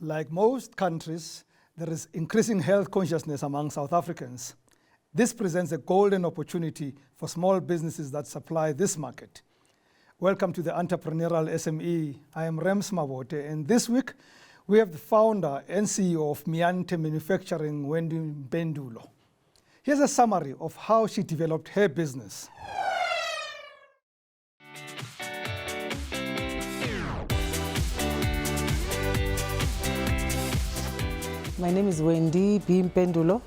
Like most countries, there is increasing health consciousness among South Africans. This presents a golden opportunity for small businesses that supply this market. Welcome to the Entrepreneurial SME. I am Mabote, and this week we have the founder and CEO of Miante Manufacturing, Wendy Mpendulo. Here's a summary of how she developed her business. My name is Wendy Mpendulo,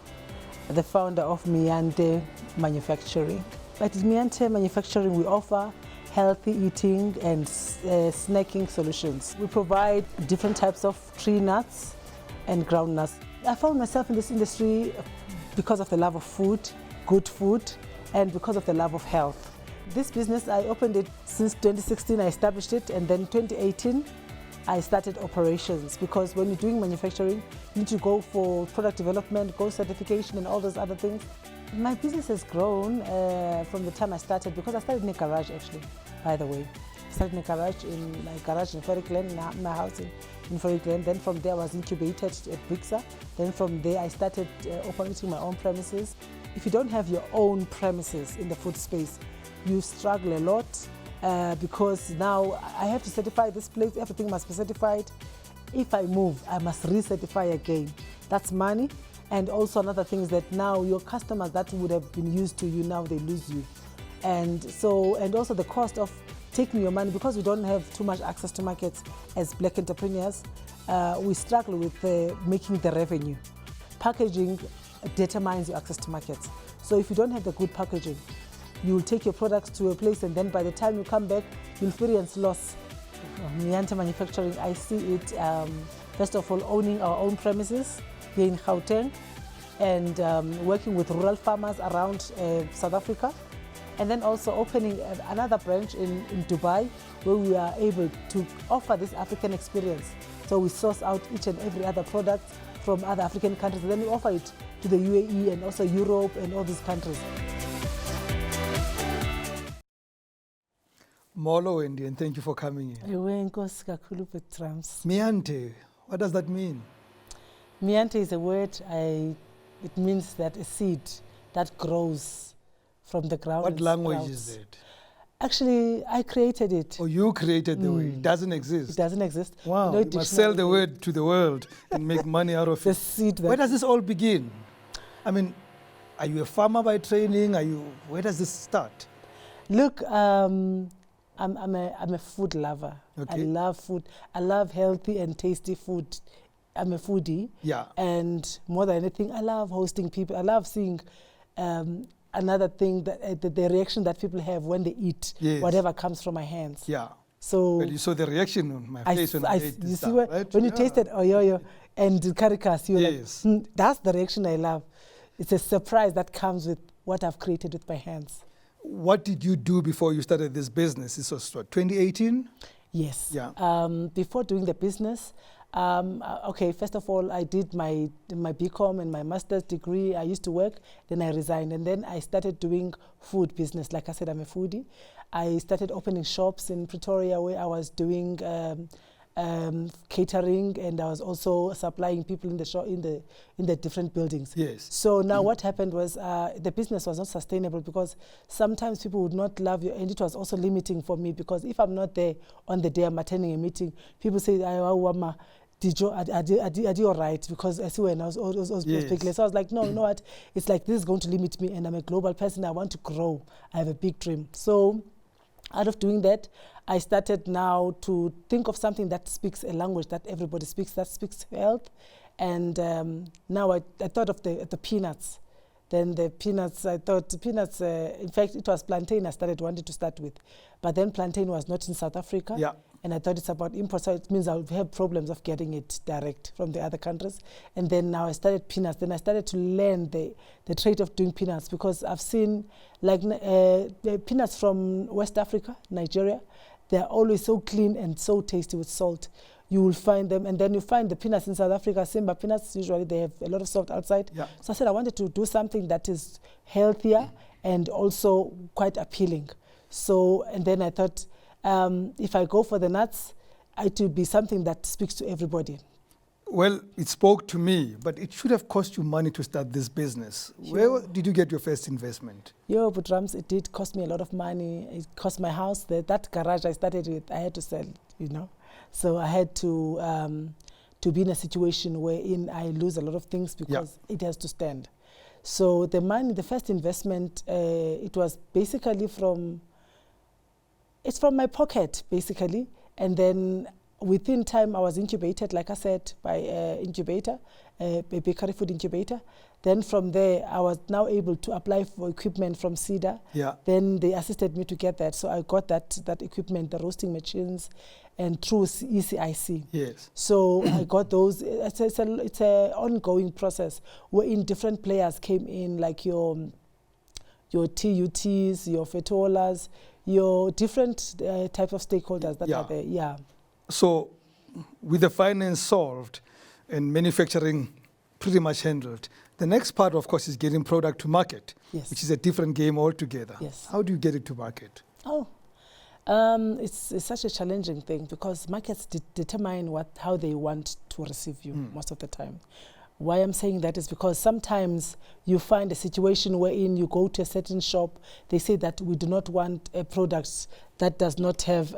the founder of Miante Manufacturing. At Miante Manufacturing, we offer healthy eating and snacking solutions. We provide different types of tree nuts and ground nuts. I found myself in this industry because of the love of food, good food, and because of the love of health. This business, I opened it since 2016, I established it, and then 2018, I started operations, because when you're doing manufacturing, you need to go for product development, go certification, and all those other things. My business has grown from the time I started, because I started in a garage actually, by the way. I started in a garage, in my garage in Ferryclan, my house in Ferryclan. Then from there I was incubated at Bixa. Then from there I started operating my own premises. If you don't have your own premises in the food space, you struggle a lot. Because now I have to certify this place, everything must be certified. If I move, I must recertify again. That's money. And also another thing is that now your customers that would have been used to you, now they lose you. And also the cost of taking your money, because we don't have too much access to markets as black entrepreneurs, we struggle with making the revenue. Packaging determines your access to markets. So if you don't have the good packaging, you will take your products to a place, and then by the time you come back, you'll experience loss. Miante Manufacturing, I see it, first of all, owning our own premises here in Gauteng, and working with rural farmers around South Africa, and then also opening another branch in Dubai, where we are able to offer this African experience. So we source out each and every other product from other African countries, and then we offer it to the UAE and also Europe and all these countries. Molo, Wendy, and thank you for coming in. Miante, what does that mean? Miante is a word, it means that a seed that grows from the ground. What language is it? Actually, I created it. Oh, you created the word. It doesn't exist. It doesn't exist. Wow, you must sell the word to the world and make money out of the it. Seed. Where does this all begin? I mean, are you a farmer by training? Where does this start? Look, I'm a food lover. Okay. I love food. I love healthy and tasty food. I'm a foodie. Yeah. And more than anything, I love hosting people. I love seeing another thing, that the reaction that people have when they eat whatever comes from my hands. Yeah. So well, you saw the reaction on my face when I ate you this see stuff, right? when you tasted oyoyo and caricature, you're yes. like, that's the reaction I love. It's a surprise that comes with what I've created with my hands. What did you do before you started this business? This was what, 2018? Yes. Yeah. Before doing the business, okay, first of all, I did my BCom and my master's degree. I used to work, then I resigned, and then I started doing food business. Like I said, I'm a foodie. I started opening shops in Pretoria, where I was doing catering, and I was also supplying people in the shop, in the different buildings. Yes. So now what happened was the business was not sustainable, because sometimes people would not love you, and it was also limiting for me, because if I'm not there on the day I'm attending a meeting, people say, are you all right? Because I see when I was speaking. So I was like, no, you know what? It's like, this is going to limit me, and I'm a global person. I want to grow. I have a big dream. So out of doing that, I started now to think of something that speaks a language that everybody speaks, that speaks health. And now I thought of the peanuts. Then the peanuts, I thought peanuts, in fact, it was plantain I wanted to start with. But then plantain was not in South Africa. Yeah. And I thought it's about import, so it means I would have problems of getting it direct from the other countries. And then now I started peanuts. Then I started to learn the trade of doing peanuts, because I've seen like the peanuts from West Africa, Nigeria. They're always so clean and so tasty with salt. You will find them, and then you find the peanuts in South Africa, Simba peanuts, usually they have a lot of salt outside. Yeah. So I said I wanted to do something that is healthier and also quite appealing. So, and then I thought, if I go for the nuts, it will be something that speaks to everybody. Well, it spoke to me, but it should have cost you money to start this business. Sure. Where did you get your first investment? But Rams, it did cost me a lot of money. It cost my house. That garage I started with, I had to sell, So I had to be in a situation wherein I lose a lot of things because it has to stand. So the money, the first investment, it was basically from my pocket, basically. And then within time, I was incubated, like I said, by incubator, a bakery food incubator. Then from there, I was now able to apply for equipment from CEDA. Yeah. Then they assisted me to get that. So I got that equipment, the roasting machines, and through ECIC. Yes. So I got those. It's an ongoing process wherein different players came in, like your TUTs, your FETOLAs, your different types of stakeholders that are there. Yeah. So with the finance solved and manufacturing pretty much handled, the next part, of course, is getting product to market, which is a different game altogether. Yes. How do you get it to market? It's such a challenging thing because markets determine how they want to receive you most of the time. Why I'm saying that is because sometimes you find a situation wherein you go to a certain shop, they say that we do not want a product that does not have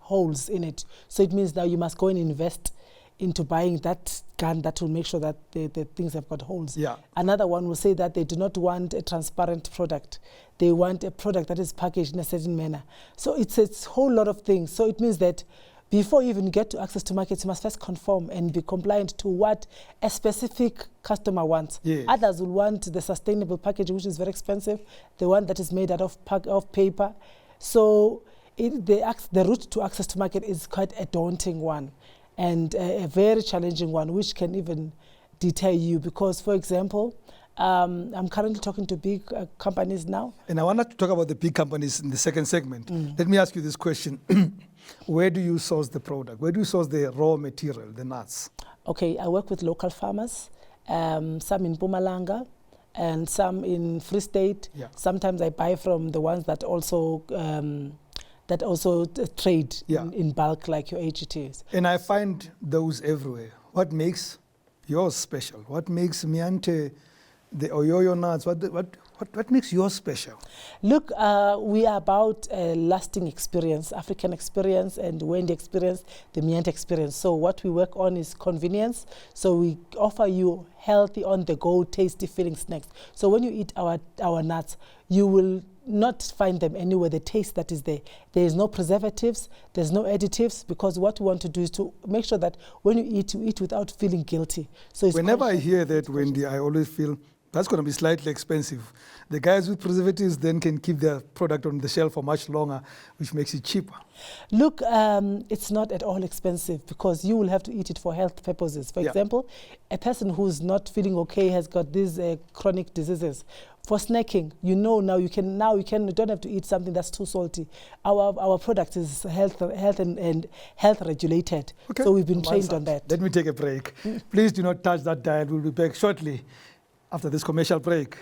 holes in it. So it means now you must go and invest into buying that gun that will make sure that the things have got holes. Yeah. Another one will say that they do not want a transparent product. They want a product that is packaged in a certain manner. So it's a whole lot of things. So it means that before you even get to access to markets, you must first conform and be compliant to what a specific customer wants. Yes. Others will want the sustainable packaging, which is very expensive, the one that is made out of paper. So the route to access to market is quite a daunting one and a very challenging one, which can even deter you because, for example, I'm currently talking to big companies now. And I wanted to talk about the big companies in the second segment. Let me ask you this question. Where do you source the product? Where do you source the raw material, the nuts? Okay, I work with local farmers, some in Mpumalanga and some in Free State. Yeah. Sometimes I buy from the ones that also trade in bulk, like your AGTs. And I find those everywhere. What makes yours special? What makes Miante, the Oyoyo nuts, what makes yours special? Look, we are about a lasting experience, African experience and Wendy experience, the Miante experience. So what we work on is convenience. So we offer you healthy, on-the-go, tasty filling snacks. So when you eat our nuts, you will not find them anywhere, the taste that is there. There is no preservatives, there's no additives, because what we want to do is to make sure that when you eat without feeling guilty. So it's whenever I hear that, Wendy, I always feel that's going to be slightly expensive. The guys with preservatives then can keep their product on the shelf for much longer, which makes it cheaper. Look, it's not at all expensive because you will have to eat it for health purposes. For example, a person who's not feeling okay has got these chronic diseases. For snacking, now you don't have to eat something that's too salty. Our product is health and health regulated. Okay. So we've been trained on that. Let me take a break. Please do not touch that dial. We'll be back shortly after this commercial break.